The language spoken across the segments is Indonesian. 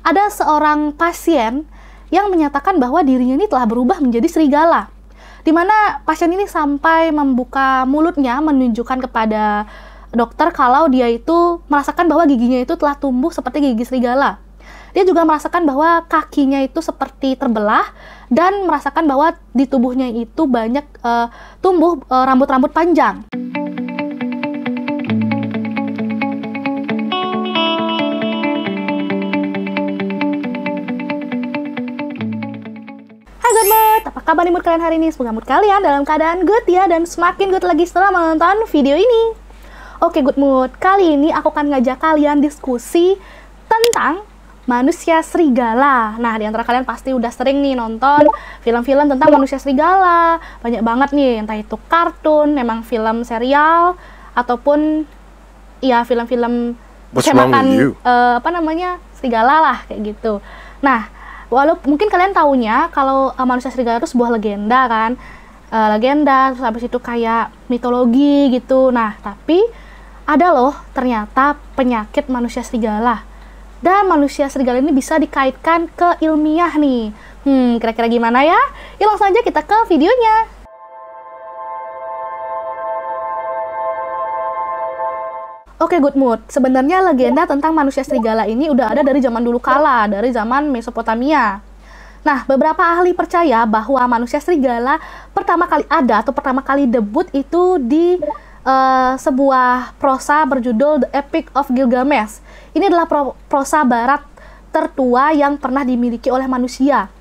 ada seorang pasien yang menyatakan bahwa dirinya ini telah berubah menjadi serigala. Di mana pasien ini sampai membuka mulutnya menunjukkan kepada dokter kalau dia itu merasakan bahwa giginya itu telah tumbuh seperti gigi serigala. Dia juga merasakan bahwa kakinya itu seperti terbelah dan merasakan bahwa di tubuhnya itu banyak tumbuh rambut-rambut panjang. Good mood, apa kabar nih mood kalian hari ini? Semoga mood kalian dalam keadaan good ya, dan semakin good lagi setelah menonton video ini. Oke good mood, kali ini aku akan ngajak kalian diskusi tentang manusia serigala. Nah, di antara kalian pasti udah sering nih nonton film-film tentang manusia serigala. Banyak banget nih, entah itu kartun, memang film serial, ataupun ya film-film temakan serigala lah, kayak gitu. Nah, walaupun mungkin kalian taunya kalau manusia serigala itu sebuah legenda kan, legenda, terus habis itu kayak mitologi gitu. Nah, tapi ada loh ternyata penyakit manusia serigala, dan manusia serigala ini bisa dikaitkan ke ilmiah nih. Kira-kira gimana ya? Yuk langsung aja kita ke videonya. Oke good mood, sebenarnya legenda tentang manusia serigala ini udah ada dari zaman dulu kala, dari zaman Mesopotamia. Nah, beberapa ahli percaya bahwa manusia serigala pertama kali ada atau pertama kali debut itu di sebuah prosa berjudul The Epic of Gilgamesh. Ini adalah prosa barat tertua yang pernah dimiliki oleh manusia.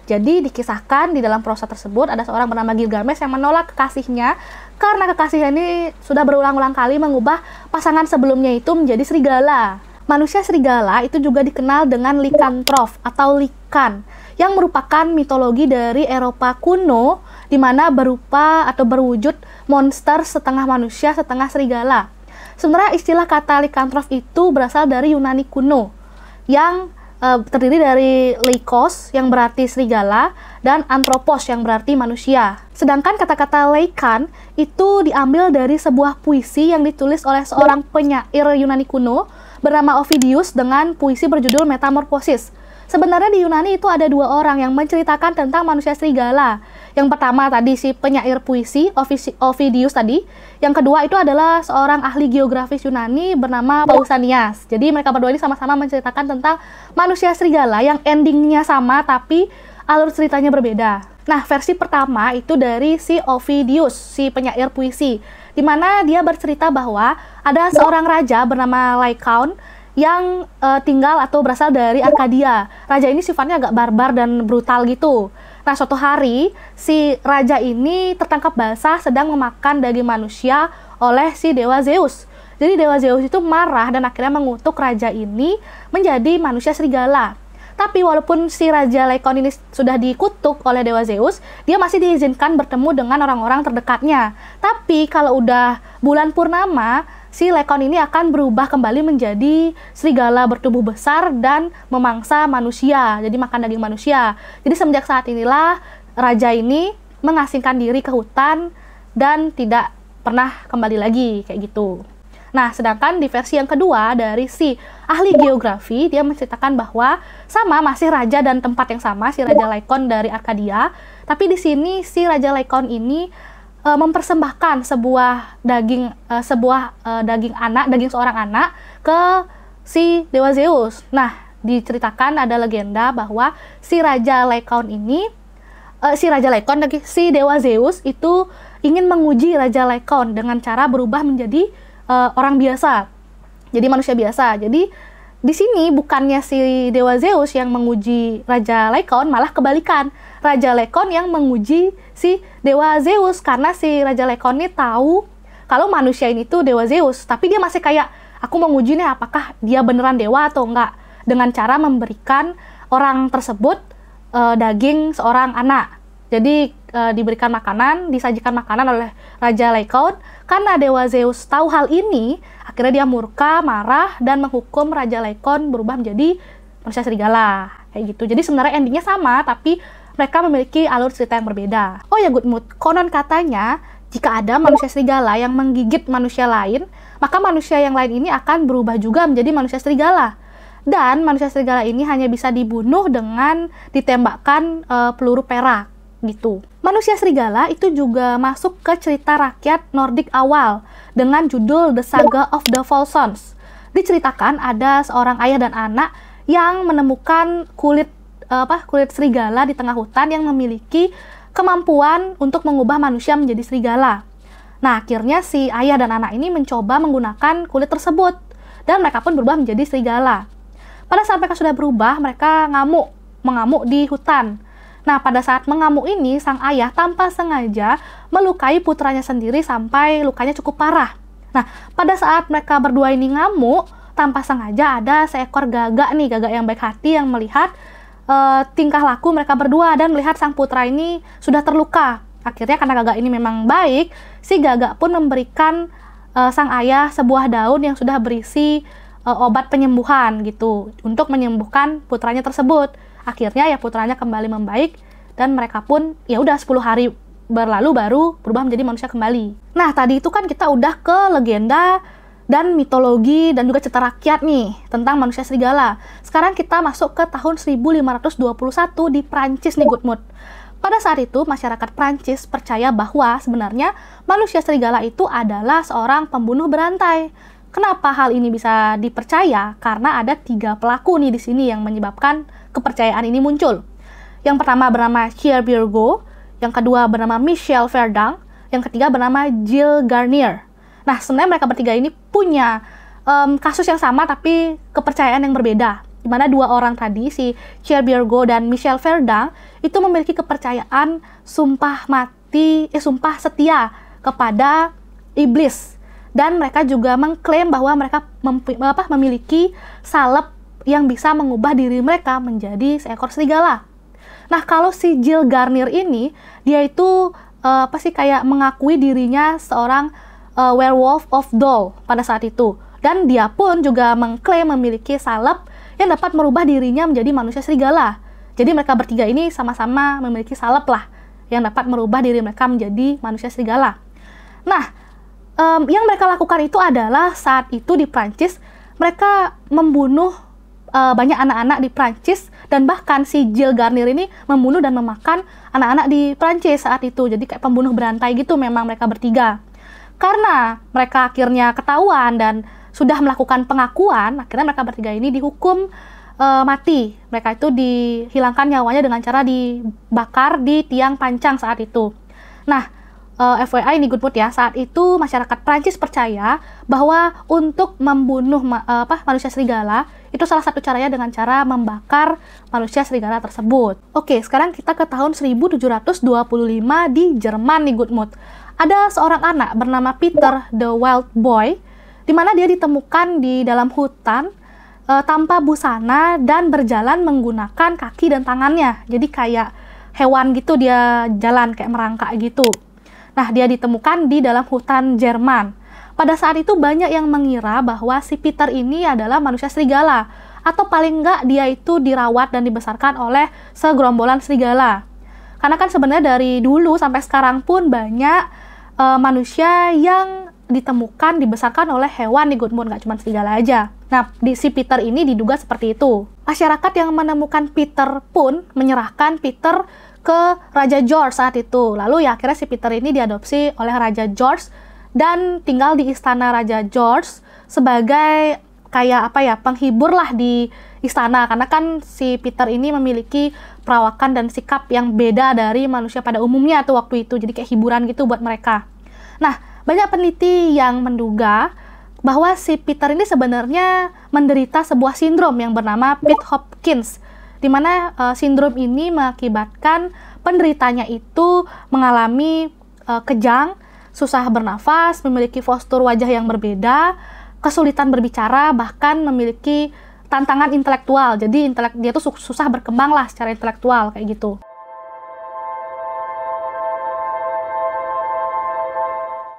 Jadi dikisahkan di dalam prosa tersebut ada seorang bernama Gilgamesh yang menolak kekasihnya karena kekasihnya ini sudah berulang-ulang kali mengubah pasangan sebelumnya itu menjadi serigala. Manusia serigala itu juga dikenal dengan likantrof atau likan, yang merupakan mitologi dari Eropa kuno di mana berupa atau berwujud monster setengah manusia setengah serigala. Sebenarnya istilah kata likantrof itu berasal dari Yunani kuno yang terdiri dari leikos yang berarti serigala dan anthropos yang berarti manusia. Sedangkan kata-kata leikan itu diambil dari sebuah puisi yang ditulis oleh seorang penyair Yunani kuno bernama Ovidius dengan puisi berjudul Metamorphosis. Sebenarnya di Yunani itu ada dua orang yang menceritakan tentang manusia serigala. Yang pertama tadi si penyair puisi Ovidius tadi. Yang kedua itu adalah seorang ahli geografis Yunani bernama Pausanias. Jadi mereka berdua ini sama-sama menceritakan tentang manusia serigala yang endingnya sama tapi alur ceritanya berbeda. Nah, versi pertama itu dari si Ovidius, si penyair puisi, di mana dia bercerita bahwa ada seorang raja bernama Lycaon yang tinggal atau berasal dari Arkadia. Raja ini sifatnya agak barbar dan brutal gitu. Nah, suatu hari si raja ini tertangkap basah sedang memakan daging manusia oleh si dewa Zeus. Jadi dewa Zeus itu marah dan akhirnya mengutuk raja ini menjadi manusia serigala. Tapi walaupun si Raja Lycaon ini sudah dikutuk oleh dewa Zeus, dia masih diizinkan bertemu dengan orang-orang terdekatnya. Tapi kalau udah bulan purnama, si Lycaon ini akan berubah kembali menjadi serigala bertubuh besar dan memangsa manusia, jadi makan daging manusia. Jadi semenjak saat inilah raja ini mengasingkan diri ke hutan dan tidak pernah kembali lagi kayak gitu. Nah, sedangkan di versi yang kedua dari si ahli geografi, dia menceritakan bahwa sama masih raja dan tempat yang sama, si Raja Lycaon dari Arkadia, tapi di sini si Raja Lycaon ini mempersembahkan sebuah daging seorang anak ke si dewa Zeus. Nah, diceritakan ada legenda bahwa si Raja Lycaon ini si dewa Zeus itu ingin menguji Raja Lycaon dengan cara berubah menjadi orang biasa. Jadi manusia biasa. Jadi di sini bukannya si dewa Zeus yang menguji Raja Lycaon, malah kebalikan. Raja Lycaon yang menguji si dewa Zeus karena si Raja Lycaon ini tahu kalau manusia ini tuh dewa Zeus, tapi dia masih kayak aku menguji nih apakah dia beneran dewa atau enggak dengan cara memberikan orang tersebut daging seorang anak. Jadi diberikan makanan, disajikan makanan oleh Raja Lycaon. Karena dewa Zeus tahu hal ini, akhirnya dia murka, marah, dan menghukum Raja Lycaon berubah menjadi manusia serigala. Kayak gitu. Jadi sebenarnya endingnya sama, tapi mereka memiliki alur cerita yang berbeda. Oh ya good mood, konon katanya jika ada manusia serigala yang menggigit manusia lain, maka manusia yang lain ini akan berubah juga menjadi manusia serigala. Dan manusia serigala ini hanya bisa dibunuh dengan ditembakkan peluru perak gitu. Manusia serigala itu juga masuk ke cerita rakyat Nordik awal dengan judul The Saga of the Volsungs. Diceritakan ada seorang ayah dan anak yang menemukan kulit serigala di tengah hutan yang memiliki kemampuan untuk mengubah manusia menjadi serigala. Nah, akhirnya si ayah dan anak ini mencoba menggunakan kulit tersebut dan mereka pun berubah menjadi serigala. Pada saat mereka sudah berubah, mereka mengamuk di hutan. Nah, pada saat mengamuk ini, sang ayah tanpa sengaja melukai putranya sendiri sampai lukanya cukup parah. Nah, pada saat mereka berdua ini ngamuk, tanpa sengaja ada seekor gagak yang baik hati yang melihat tingkah laku mereka berdua dan melihat sang putra ini sudah terluka. Akhirnya karena gagak ini memang baik, si gagak pun memberikan sang ayah sebuah daun yang sudah berisi obat penyembuhan gitu untuk menyembuhkan putranya tersebut. Akhirnya ya putranya kembali membaik dan mereka pun ya udah 10 hari berlalu baru berubah menjadi manusia kembali. Nah, tadi itu kan kita udah ke legenda dan mitologi dan juga cerita rakyat nih tentang manusia serigala. Sekarang kita masuk ke tahun 1521 di Prancis nih Goodmood. Pada saat itu masyarakat Prancis percaya bahwa sebenarnya manusia serigala itu adalah seorang pembunuh berantai. Kenapa hal ini bisa dipercaya? Karena ada 3 pelaku nih di sini yang menyebabkan kepercayaan ini muncul. Yang pertama bernama Pierre Burgot, yang kedua bernama Michel Verdun, yang ketiga bernama Gilles Garnier. Nah, sebenarnya mereka bertiga ini punya kasus yang sama tapi kepercayaan yang berbeda. Di mana 2 orang tadi, si Pierre Burgot dan Michel Verdun, itu memiliki kepercayaan sumpah setia kepada iblis. Dan mereka juga mengklaim bahwa mereka memiliki salep yang bisa mengubah diri mereka menjadi seekor serigala. Nah, kalau si Gilles Garnier ini, dia itu kayak mengakui dirinya seorang werewolf of Dole pada saat itu. Dan dia pun juga mengklaim memiliki salep yang dapat merubah dirinya menjadi manusia serigala. Jadi mereka bertiga ini sama-sama memiliki salep lah yang dapat merubah diri mereka menjadi manusia serigala. Nah, yang mereka lakukan itu adalah saat itu di Prancis mereka membunuh banyak anak-anak di Prancis dan bahkan si Gilles Garnier ini membunuh dan memakan anak-anak di Prancis saat itu. Jadi kayak pembunuh berantai gitu memang mereka bertiga. Karena mereka akhirnya ketahuan dan sudah melakukan pengakuan, akhirnya mereka bertiga ini dihukum mati. Mereka itu dihilangkan nyawanya dengan cara dibakar di tiang pancang saat itu. Nah, FYI ini Goodmood ya, saat itu masyarakat Prancis percaya bahwa untuk membunuh manusia serigala itu salah satu caranya dengan cara membakar manusia serigala tersebut. Oke, sekarang kita ke tahun 1725 di Jerman nih Goodmood. Ada seorang anak bernama Peter the Wild Boy, di mana dia ditemukan di dalam hutan tanpa busana dan berjalan menggunakan kaki dan tangannya. Jadi kayak hewan gitu, dia jalan kayak merangkak gitu. Nah, dia ditemukan di dalam hutan Jerman. Pada saat itu banyak yang mengira bahwa si Peter ini adalah manusia serigala, atau paling enggak dia itu dirawat dan dibesarkan oleh segerombolan serigala. Karena kan sebenarnya dari dulu sampai sekarang pun banyak manusia yang ditemukan dibesarkan oleh hewan di Goodmood, nggak cuma serigala aja. Nah, si Peter ini diduga seperti itu. Masyarakat yang menemukan Peter pun menyerahkan Peter ke Raja George saat itu. Lalu ya akhirnya si Peter ini diadopsi oleh Raja George dan tinggal di istana Raja George sebagai kayak penghibur lah di istana, karena kan si Peter ini memiliki perawakan dan sikap yang beda dari manusia pada umumnya tuh waktu itu, jadi kayak hiburan gitu buat mereka. Nah, banyak peneliti yang menduga bahwa si Peter ini sebenarnya menderita sebuah sindrom yang bernama Pitt-Hopkins, di mana sindrom ini mengakibatkan penderitanya itu mengalami kejang, susah bernafas, memiliki postur wajah yang berbeda, kesulitan berbicara, bahkan memiliki tantangan intelektual. Jadi dia tuh susah berkembang lah secara intelektual kayak gitu.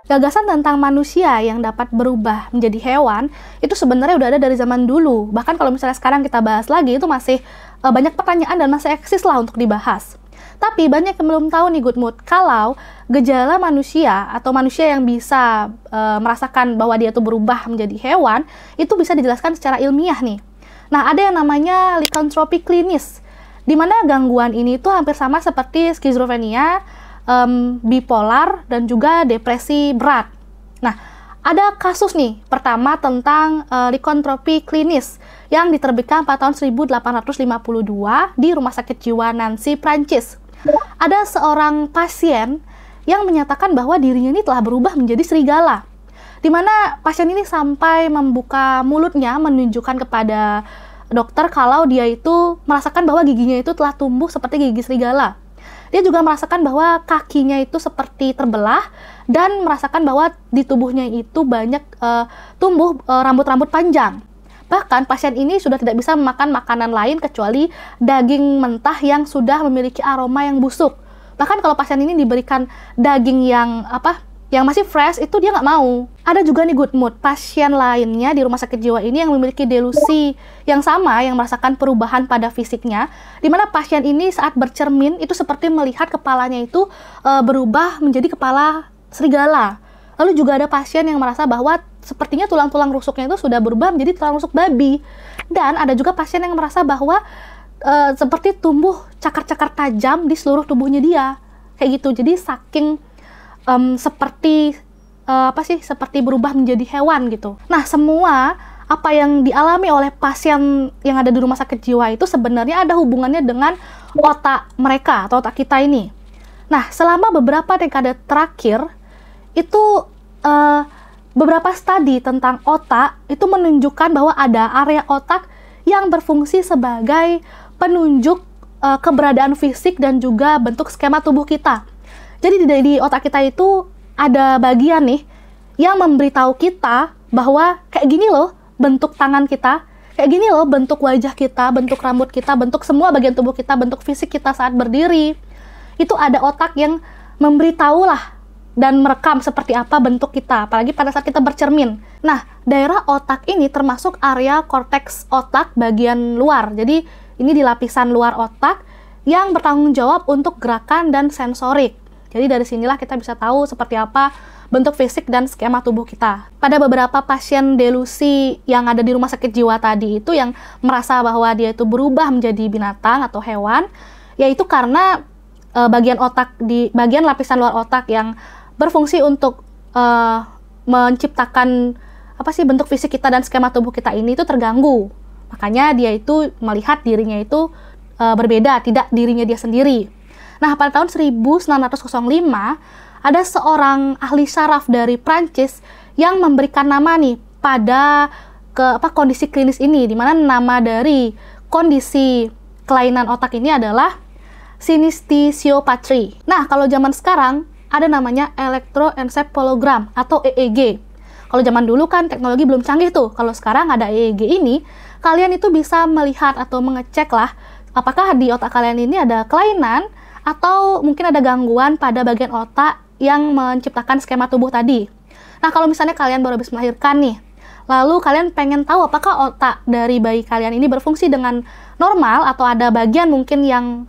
Gagasan tentang manusia yang dapat berubah menjadi hewan itu sebenarnya udah ada dari zaman dulu. Bahkan kalau misalnya sekarang kita bahas lagi, itu masih banyak pertanyaan dan masih eksis lah untuk dibahas. Tapi banyak yang belum tahu nih Goodmood, kalau gejala manusia atau manusia yang bisa merasakan bahwa dia tuh berubah menjadi hewan, itu bisa dijelaskan secara ilmiah nih. Nah, ada yang namanya likantropi klinis, di mana gangguan ini tuh hampir sama seperti skizofrenia, bipolar, dan juga depresi berat. Nah, ada kasus nih, pertama tentang likantropi klinis yang diterbitkan pada tahun 1852 di Rumah Sakit Jiwa Nancy, Prancis. Ada seorang pasien yang menyatakan bahwa dirinya ini telah berubah menjadi serigala, di mana pasien ini sampai membuka mulutnya menunjukkan kepada dokter kalau dia itu merasakan bahwa giginya itu telah tumbuh seperti gigi serigala. Dia juga merasakan bahwa kakinya itu seperti terbelah dan merasakan bahwa di tubuhnya itu banyak tumbuh rambut-rambut panjang. Bahkan pasien ini sudah tidak bisa memakan makanan lain kecuali daging mentah yang sudah memiliki aroma yang busuk. Bahkan kalau pasien ini diberikan daging yang masih fresh, itu dia nggak mau. Ada juga nih good mood, pasien lainnya di rumah sakit jiwa ini yang memiliki delusi yang sama, yang merasakan perubahan pada fisiknya, di mana pasien ini saat bercermin itu seperti melihat kepalanya itu berubah menjadi kepala serigala. Lalu juga ada pasien yang merasa bahwa sepertinya tulang-tulang rusuknya itu sudah berubah menjadi tulang rusuk babi. Dan ada juga pasien yang merasa bahwa seperti tumbuh cakar-cakar tajam di seluruh tubuhnya dia. Kayak gitu. Jadi saking seperti berubah menjadi hewan gitu. Nah, semua apa yang dialami oleh pasien yang ada di rumah sakit jiwa itu sebenarnya ada hubungannya dengan otak mereka atau otak kita ini. Nah, selama beberapa dekade terakhir itu beberapa studi tentang otak itu menunjukkan bahwa ada area otak yang berfungsi sebagai penunjuk keberadaan fisik dan juga bentuk skema tubuh kita. Jadi di otak kita itu ada bagian nih yang memberitahu kita bahwa kayak gini loh bentuk tangan kita, kayak gini loh bentuk wajah kita, bentuk rambut kita, bentuk semua bagian tubuh kita, bentuk fisik kita saat berdiri. Itu ada otak yang memberitahu lah dan merekam seperti apa bentuk kita, apalagi pada saat kita bercermin. Nah, daerah otak ini termasuk area korteks otak bagian luar. Jadi ini di lapisan luar otak yang bertanggung jawab untuk gerakan dan sensorik. Jadi dari sinilah kita bisa tahu seperti apa bentuk fisik dan skema tubuh kita. Pada beberapa pasien delusi yang ada di rumah sakit jiwa tadi itu yang merasa bahwa dia itu berubah menjadi binatang atau hewan, yaitu karena bagian lapisan luar otak yang berfungsi untuk menciptakan bentuk fisik kita dan skema tubuh kita ini itu terganggu. Makanya dia itu melihat dirinya itu berbeda, tidak dirinya dia sendiri. Nah, pada tahun 1905, ada seorang ahli saraf dari Prancis yang memberikan nama nih pada kondisi klinis ini, di mana nama dari kondisi kelainan otak ini adalah synestesiopathy. Nah, kalau zaman sekarang ada namanya elektroencephalogram atau EEG. Kalau zaman dulu kan teknologi belum canggih tuh. Kalau sekarang ada EEG ini, kalian itu bisa melihat atau mengecek lah apakah di otak kalian ini ada kelainan atau mungkin ada gangguan pada bagian otak yang menciptakan skema tubuh tadi. Nah, kalau misalnya kalian baru habis melahirkan nih, lalu kalian pengen tahu apakah otak dari bayi kalian ini berfungsi dengan normal atau ada bagian mungkin yang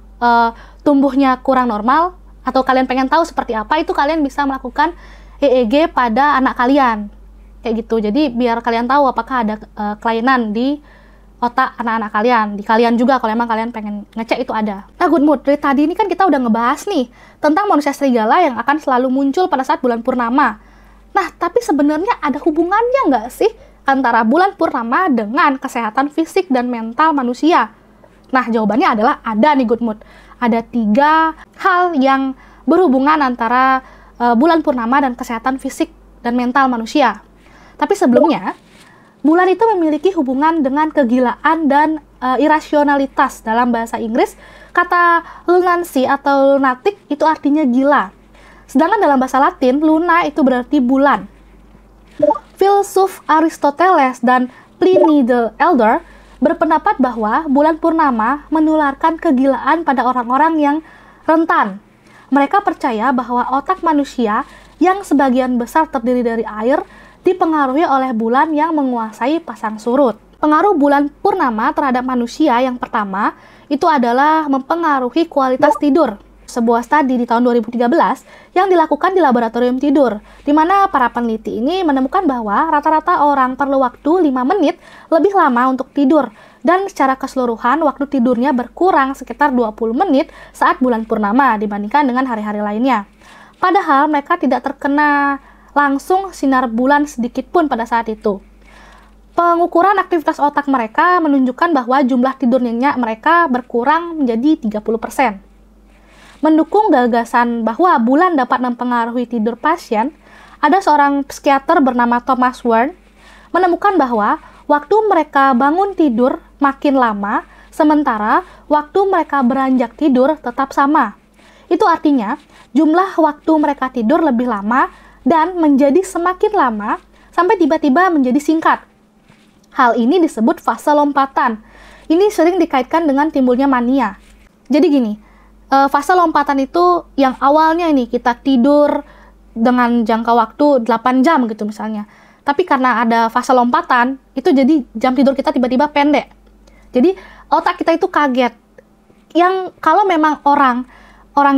tumbuhnya kurang normal, atau kalian pengen tahu seperti apa, itu kalian bisa melakukan EEG pada anak kalian. Kayak gitu. Jadi biar kalian tahu apakah ada kelainan di otak anak-anak kalian, di kalian juga kalau emang kalian pengen ngecek itu ada. Nah, good mood, dari tadi ini kan kita udah ngebahas nih tentang manusia serigala yang akan selalu muncul pada saat bulan purnama. Nah, tapi sebenarnya ada hubungannya nggak sih antara bulan purnama dengan kesehatan fisik dan mental manusia? Nah, jawabannya adalah ada nih good mood. Ada 3 hal yang berhubungan antara bulan purnama dan kesehatan fisik dan mental manusia. Tapi sebelumnya, bulan itu memiliki hubungan dengan kegilaan dan irasionalitas. Dalam bahasa Inggris, kata lunancy atau lunatic itu artinya gila. Sedangkan dalam bahasa Latin, luna itu berarti bulan. Filsuf Aristoteles dan Pliny the Elder berpendapat bahwa bulan purnama menularkan kegilaan pada orang-orang yang rentan. Mereka percaya bahwa otak manusia yang sebagian besar terdiri dari air dipengaruhi oleh bulan yang menguasai pasang surut. Pengaruh bulan purnama terhadap manusia yang pertama itu adalah mempengaruhi kualitas tidur. Sebuah studi di tahun 2013 yang dilakukan di laboratorium tidur, di mana para peneliti ini menemukan bahwa rata-rata orang perlu waktu 5 menit lebih lama untuk tidur Dan secara keseluruhan, waktu tidurnya berkurang sekitar 20 menit saat bulan purnama dibandingkan dengan hari-hari lainnya. Padahal mereka tidak terkena langsung sinar bulan sedikit pun pada saat itu. Pengukuran aktivitas otak mereka menunjukkan bahwa jumlah tidur nyenyak mereka berkurang menjadi 30%. Mendukung gagasan bahwa bulan dapat mempengaruhi tidur pasien, ada seorang psikiater bernama Thomas Wern menemukan bahwa waktu mereka bangun tidur makin lama, sementara waktu mereka beranjak tidur tetap sama. Itu artinya, jumlah waktu mereka tidur lebih lama dan menjadi semakin lama sampai tiba-tiba menjadi singkat. Hal ini disebut fase lompatan. Ini sering dikaitkan dengan timbulnya mania. Jadi gini, fase lompatan itu yang awalnya ini kita tidur dengan jangka waktu 8 jam gitu misalnya. Tapi karena ada fase lompatan, itu jadi jam tidur kita tiba-tiba pendek. Jadi otak kita itu kaget. Yang kalau memang orang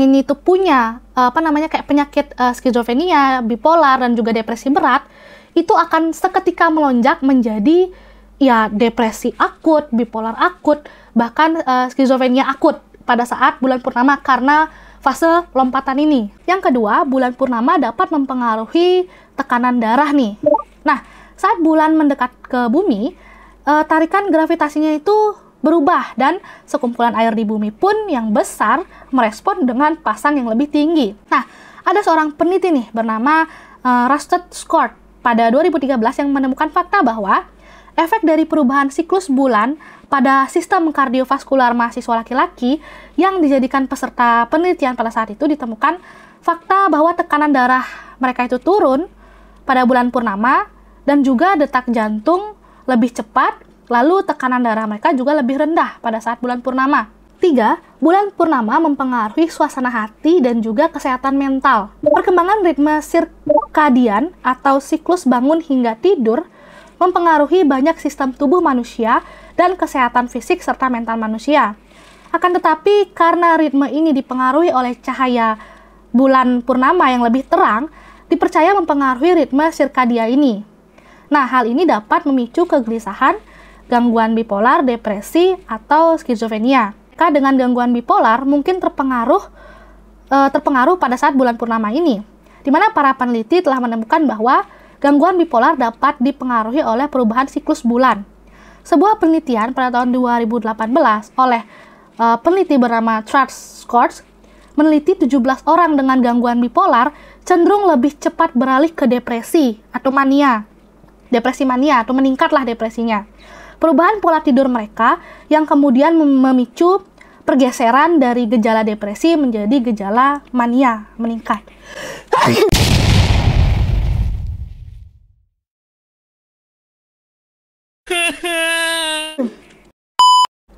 ini tuh punya kayak penyakit skizofrenia, bipolar dan juga depresi berat, itu akan seketika melonjak menjadi ya depresi akut, bipolar akut, bahkan skizofrenia akut pada saat bulan purnama karena fase lompatan ini. Yang kedua, bulan purnama dapat mempengaruhi tekanan darah nih. Nah, saat bulan mendekat ke bumi, tarikan gravitasinya itu berubah dan sekumpulan air di bumi pun yang besar merespon dengan pasang yang lebih tinggi. Nah, ada seorang peneliti nih bernama Rusted Scott pada 2013 yang menemukan fakta bahwa efek dari perubahan siklus bulan pada sistem kardiovaskular mahasiswa laki-laki yang dijadikan peserta penelitian pada saat itu ditemukan fakta bahwa tekanan darah mereka itu turun pada bulan purnama dan juga detak jantung lebih cepat, lalu tekanan darah mereka juga lebih rendah pada saat bulan purnama. 3. Bulan purnama mempengaruhi suasana hati dan juga kesehatan mental. Perkembangan ritme sirkadian atau siklus bangun hingga tidur mempengaruhi banyak sistem tubuh manusia dan kesehatan fisik serta mental manusia. Akan tetapi, karena ritme ini dipengaruhi oleh cahaya bulan purnama yang lebih terang, dipercaya mempengaruhi ritme sirkadia ini. Nah, hal ini dapat memicu kegelisahan, gangguan bipolar, depresi, atau skizofrenia. Mereka dengan gangguan bipolar mungkin terpengaruh pada saat bulan purnama ini, di mana para peneliti telah menemukan bahwa gangguan bipolar dapat dipengaruhi oleh perubahan siklus bulan. Sebuah penelitian pada tahun 2018 oleh peneliti bernama Charles Scott meneliti 17 orang dengan gangguan bipolar cenderung lebih cepat beralih ke depresi atau mania. Depresi mania atau meningkatlah depresinya. Perubahan pola tidur mereka yang kemudian memicu pergeseran dari gejala depresi menjadi gejala mania meningkat.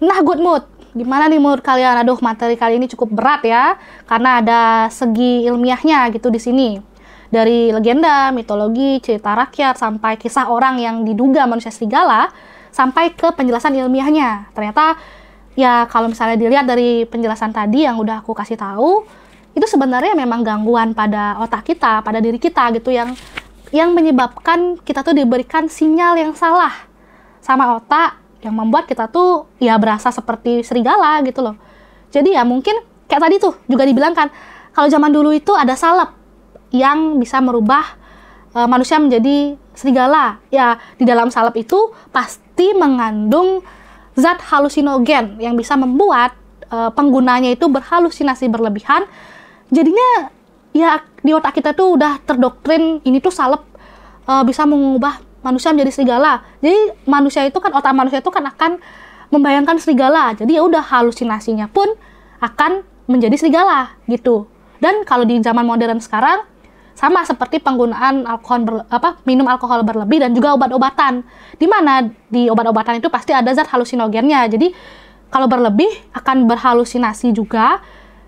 Nah, good mood. Gimana nih mood kalian? Aduh, materi kali ini cukup berat ya, karena ada segi ilmiahnya gitu di sini. Dari legenda, mitologi, cerita rakyat, sampai kisah orang yang diduga manusia serigala, sampai ke penjelasan ilmiahnya. Ternyata, ya kalau misalnya dilihat dari penjelasan tadi yang udah aku kasih tahu, itu sebenarnya memang gangguan pada otak kita, pada diri kita gitu, yang menyebabkan kita tuh diberikan sinyal yang salah sama otak, yang membuat kita tuh ya berasa seperti serigala gitu loh. Jadi ya mungkin kayak tadi tuh juga dibilangkan, kalau zaman dulu itu ada salep yang bisa merubah manusia menjadi serigala. Ya, di dalam salep itu pasti mengandung zat halusinogen yang bisa membuat penggunanya itu berhalusinasi berlebihan. Jadinya ya di otak kita tuh udah terdoktrin ini tuh salep bisa mengubah manusia menjadi serigala. Jadi manusia itu kan, otak manusia itu kan akan membayangkan serigala. Jadi ya udah halusinasinya pun akan menjadi serigala gitu. Dan kalau di zaman modern sekarang sama seperti penggunaan minum alkohol berlebih dan juga obat-obatan. Di mana di obat-obatan itu pasti ada zat halusinogennya. Jadi kalau berlebih akan berhalusinasi juga.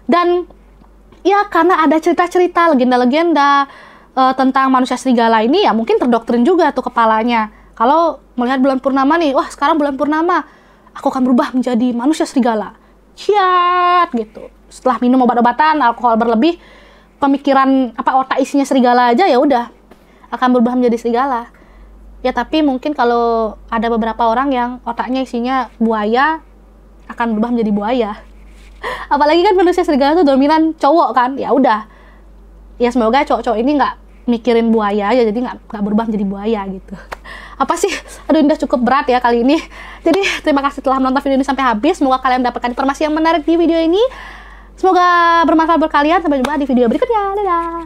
Dan ya karena ada cerita-cerita, legenda-legenda tentang manusia serigala ini, ya mungkin terdoktrin juga tuh kepalanya. Kalau melihat bulan purnama nih, wah sekarang bulan purnama, aku akan berubah menjadi manusia serigala. Ciat gitu. Setelah minum obat-obatan, alkohol berlebih, pemikiran otak isinya serigala aja, ya udah akan berubah menjadi serigala. Ya tapi mungkin kalau ada beberapa orang yang otaknya isinya buaya, akan berubah menjadi buaya. Apalagi kan manusia serigala tuh dominan cowok kan, ya udah. Ya semoga cowok-cowok ini nggak mikirin buaya aja, jadi nggak berubah menjadi buaya gitu. Apa sih? Aduh, udah cukup berat ya kali ini. Jadi terima kasih telah menonton video ini sampai habis. Semoga kalian mendapatkan informasi yang menarik di video ini. Semoga bermanfaat buat kalian. Sampai jumpa di video berikutnya. Dadah.